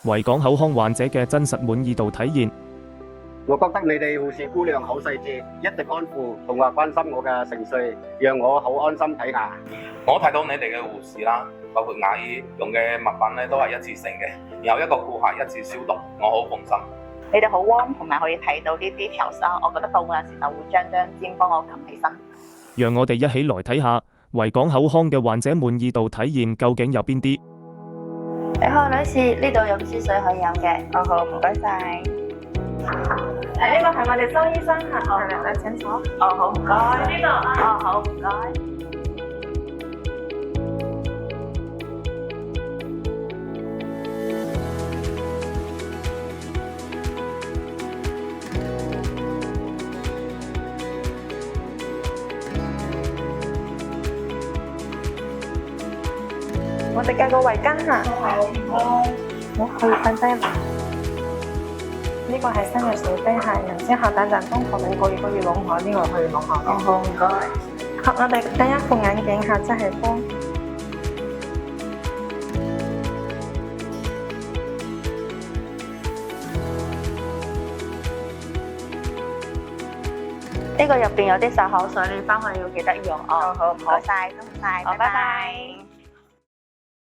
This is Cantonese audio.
維港口腔患者嘅真實滿意度體現。我覺得你哋護士姑娘好細緻，一直安撫同埋關心我嘅情緒，讓我好安心睇牙。我睇到你哋嘅護士啦，包括牙醫用嘅物品咧都係一次性嘅，然後一個顧客一次消毒，我好放心。你哋好 warm， 同埋可以睇到呢啲條傷，我覺得到嗰陣時就會將張氈幫我冚起身。讓我哋一起來睇下維港口腔嘅患者滿意度體現究竟有邊啲。你好，女士，呢度有支水可以飲嘅。哦好，唔該晒。呢個係我哋周醫生嚇，嚟請坐。哦好，唔該。呢度啊。哦好，唔該。我哋計個圍巾嚇。好，可以瞓低啦。呢個係新嘅水杯嚇，然之後等陣中途你可以攞下呢個可以攞下。哦好，唔該。好，我哋第一副眼鏡嚇，即係幫。呢個入邊有啲漱口水，你翻去要記得用哦。好，唔該晒，多謝晒，好，拜拜拜。拜。